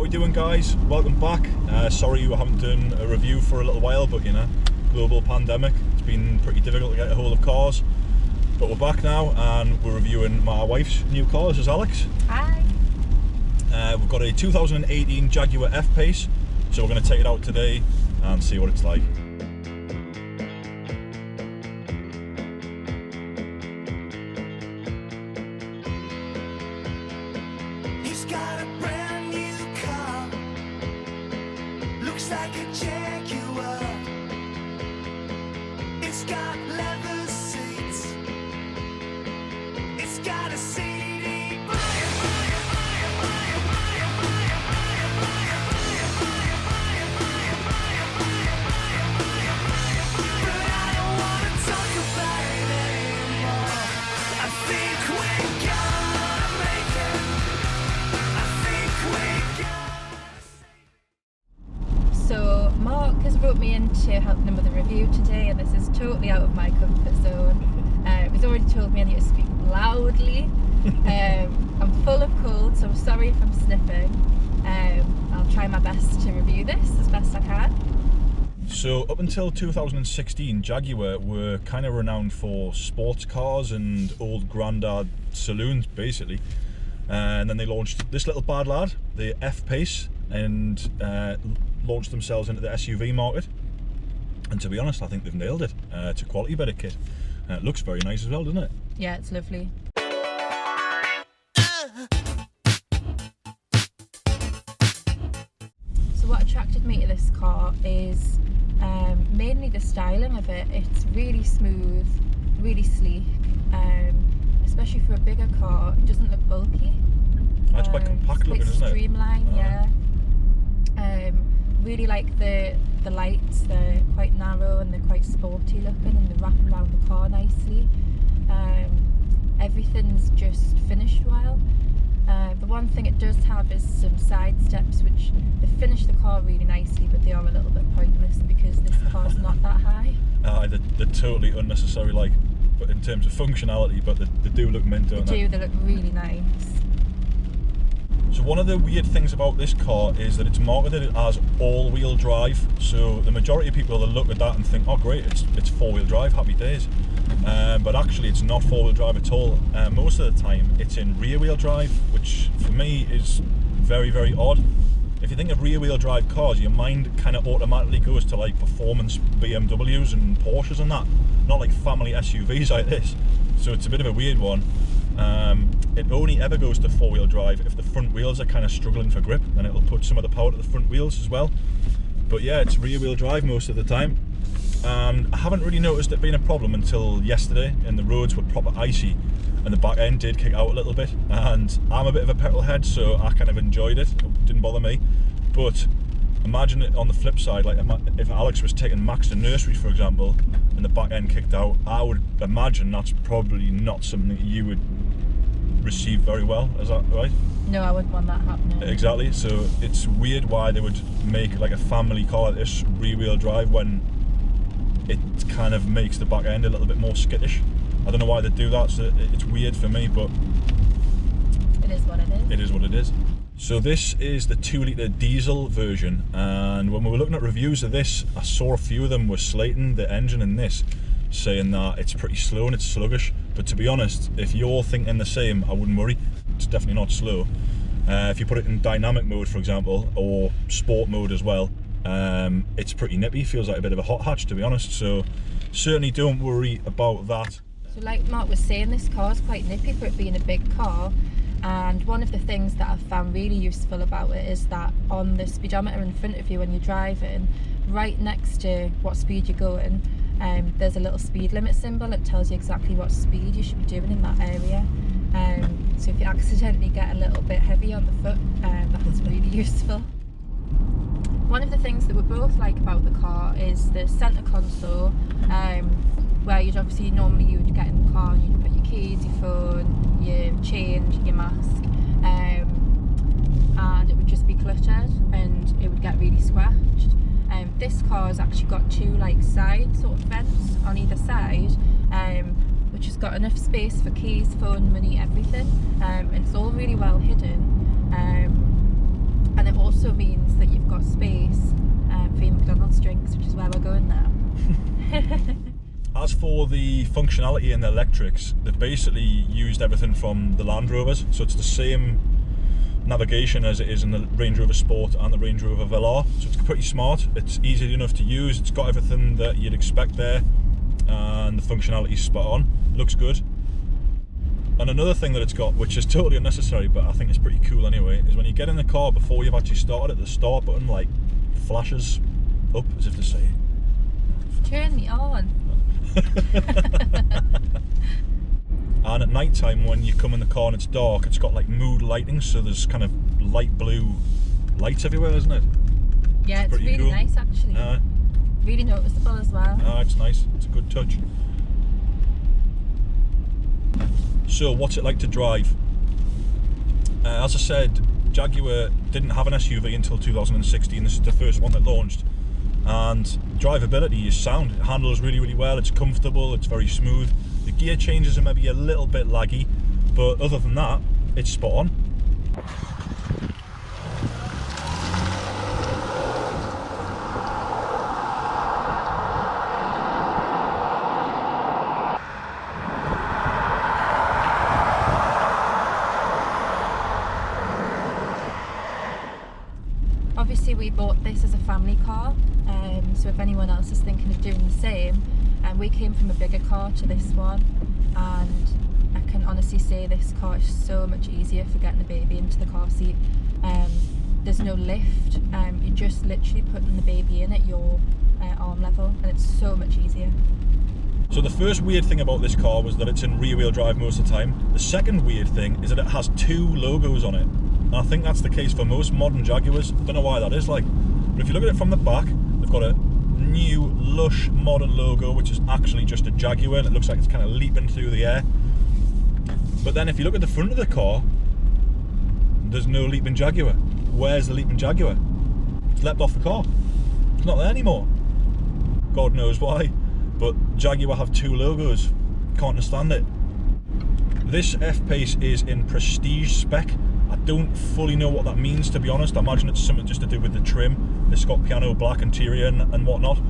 we doing, guys? Welcome back. Sorry we haven't done a review for a little while, but you know, global pandemic, it's been pretty difficult to get a hold of cars. But we're back now and we're reviewing my wife's new car. This is Alex. Hi. We've got a 2018 Jaguar F-Pace, so we're going to take it out today and see what it's like. Like a Jaguar, it's got leather seats, it's got a CD player, but I don't wanna talk about it anymore. I think we're gonna make it. I think we're gonna. So Mark has brought me in to help him with a review today, and this is totally out of my comfort zone. He's already told me I need to speak loudly. I'm full of cold, so I'm sorry if I'm sniffing. I'll try my best to review this as best I can. So up until 2016, Jaguar were kind of renowned for sports cars and old grandad saloons, basically. And then they launched this little bad lad, the F-Pace, and launched themselves into the SUV market. And to be honest, I think they've nailed it. It's a quality bit of kit. It looks very nice as well, doesn't it? Yeah, it's lovely. So what attracted me to this car is mainly the styling of it. It's really smooth, really sleek, especially for a bigger car. It doesn't look bulky. It's quite compact looking, isn't it? Streamlined, yeah. Really like the lights. They're quite narrow and they're quite sporty looking, and they wrap around the car nicely. Everything's just finished well. The one thing it does have is some side steps, which they finish the car really nicely, but they are a little bit pointless because this car's not that high. They're totally unnecessary, like, but in terms of functionality, but they do look mint, don't they? They look really nice. So one of the weird things about this car is that it's marketed as all-wheel drive. So the majority of people will look at that and think, oh great, it's four-wheel drive, happy days. But actually it's not four-wheel drive at all. Most of the time it's in rear-wheel drive, which for me is very, very odd. If you think of rear-wheel drive cars, your mind kind of automatically goes to like performance BMWs and Porsches and that, not like family SUVs like this. So it's a bit of a weird one. It only ever goes to four-wheel drive if the front wheels are kind of struggling for grip, and it'll put some of the power to the front wheels as well. But yeah, it's rear-wheel drive most of the time. And I haven't really noticed it being a problem until yesterday, and the roads were proper icy and the back end did kick out a little bit. And I'm a bit of a petrol head, so I kind of enjoyed it. It didn't bother me. But imagine it on the flip side, like if Alex was taking Max to nursery, for example, and the back end kicked out, I would imagine that's probably not something that you would receive very well. Is that right? No, I wouldn't want that happening. Exactly. So it's weird why they would make like a family car like this rear-wheel drive when it kind of makes the back end a little bit more skittish. I don't know why they do that, so it's weird for me, but it is what it is. It is what it is. So this is the 2-litre diesel version, and when we were looking at reviews of this, I saw a few of them were slating the engine in this, saying that it's pretty slow and it's sluggish. But to be honest, if you're thinking the same, I wouldn't worry. It's definitely not slow. If you put it in dynamic mode, for example, or sport mode as well, it's pretty nippy. Feels like a bit of a hot hatch, to be honest. So certainly don't worry about that. So like Mark was saying, this car is quite nippy for it being a big car. And one of the things that I've found really useful about it is that on the speedometer in front of you when you're driving, right next to what speed you're going, there's a little speed limit symbol that tells you exactly what speed you should be doing in that area. So if you accidentally get a little bit heavy on the foot, that's really useful. One of the things that we both like about the car is the centre console, where you'd obviously normally you would get in the car and you'd put your keys, your phone, your change, your mask, and it would just be cluttered and it would get really scratched. This car has actually got two like side sort of vents on either side, which has got enough space for keys, phone, money, everything, and it's all really well hidden. And and it also means that you've got space for your McDonald's drinks, which is where we're going now. As for the functionality in the electrics, they've basically used everything from the Land Rovers, so it's the same navigation as it is in the Range Rover Sport and the Range Rover Velar, so it's pretty smart. It's easy enough to use, it's got everything that you'd expect there, and the functionality's spot on, looks good. And another thing that it's got, which is totally unnecessary but I think it's pretty cool anyway, is when you get in the car before you've actually started it, the start button like flashes up as if to say, Turn me on. and at night time when you come in the car and it's dark, it's got like mood lighting, so there's kind of light blue lights everywhere, isn't it? Yeah, it's pretty really cool. nice actually. Really noticeable as well. It's nice, it's a good touch. So what's it like to drive? As I said, Jaguar didn't have an SUV until 2016, this is the first one that launched, and drivability is sound. It handles really, really well, it's comfortable, it's very smooth. The gear changes are maybe a little bit laggy, but other than that, it's spot on. Obviously we bought this as a family car, so if anyone else is thinking of doing the same, we came from a bigger car to this one, and I can honestly say this car is so much easier for getting the baby into the car seat. There's no lift, you're just literally putting the baby in at your arm level, and it's so much easier. So the first weird thing about this car was that it's in rear wheel drive most of the time. The second weird thing is that it has two logos on it. And I think that's the case for most modern Jaguars. I don't know why that is like. But if you look at it from the back, they've got a new lush modern logo, which is actually just a Jaguar, and it looks like it's kind of leaping through the air. But then if you look at the front of the car, there's no leaping Jaguar. Where's the leaping Jaguar? It's leapt off the car. It's not there anymore. God knows why. But Jaguar have two logos. Can't understand it. This F-Pace is in Prestige spec. I don't fully know what that means, to be honest. I imagine it's something just to do with the trim. It's got piano black interior and whatnot.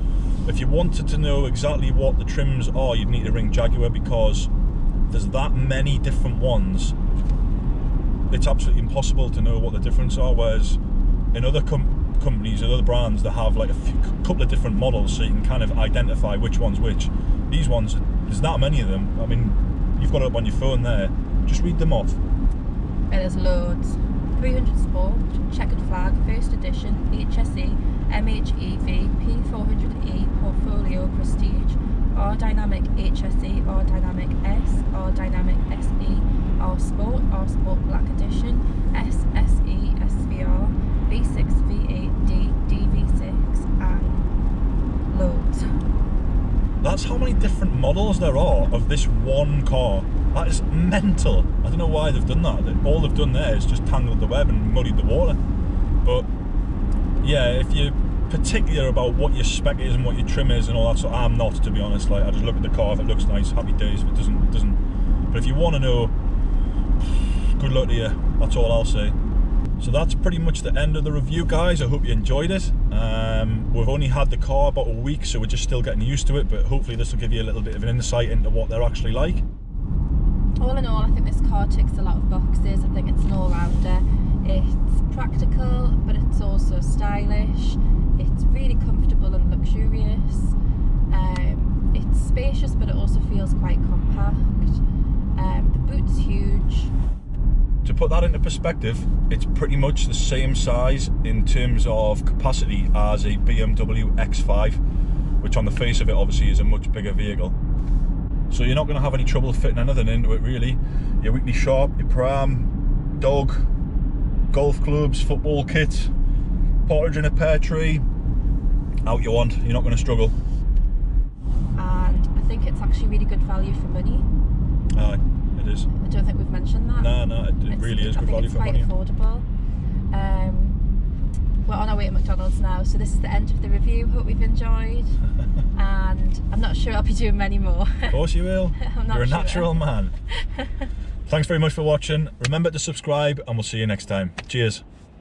If you wanted to know exactly what the trims are, you'd need to ring Jaguar, because there's that many different ones. It's absolutely impossible to know what the difference are, whereas in other companies and other brands, they have like a couple of different models, so you can kind of identify which one's which. These ones, there's that many of them. I mean, you've got it up on your phone there. Just read them off. Yeah, there's loads. 300 Sport, Checkered Flag, First Edition, HSE, MHEV, P400E, Portfolio, Prestige, R Dynamic HSE, R Dynamic S, R Dynamic SE, R Sport Black Edition, SSE, SVR, V6, V8, D, DV6, and loads. That's how many different models there are of this one car. That is mental. I don't know why they've done that. All they've done there is just tangled the web and muddied the water. But yeah, if you're particular about what your spec is and what your trim is and all that, so I'm not, to be honest. Like, I just look at the car, if it looks nice, happy days. If it doesn't, it doesn't. But if you want to know, good luck to you. That's all I'll say. So that's pretty much the end of the review, guys. I hope you enjoyed it. We've only had the car about a week, so we're just still getting used to it, but hopefully this will give you a little bit of an insight into what they're actually like. All in all, I think this car ticks a lot of boxes. I think it's an all-rounder. It's practical, but it's also stylish. It's really comfortable and luxurious. It's spacious, but it also feels quite compact. The boot's huge. To put that into perspective, it's pretty much the same size in terms of capacity as a BMW X5, which on the face of it obviously is a much bigger vehicle. So you're not going to have any trouble fitting anything into it really. Your weekly shop, your pram, dog, golf clubs, football kit, partridge in a pear tree, out you want, you're not going to struggle. And I think it's actually really good value for money. Aye, it is. I don't think we've mentioned that. No, it really is good value for money. It's quite affordable. We're on our way to McDonald's now, so this is the end of the review. Hope you've enjoyed, and I'm not sure I'll be doing many more. Of course you will. You're a natural man. Thanks very much for watching. Remember to subscribe, and we'll see you next time. Cheers.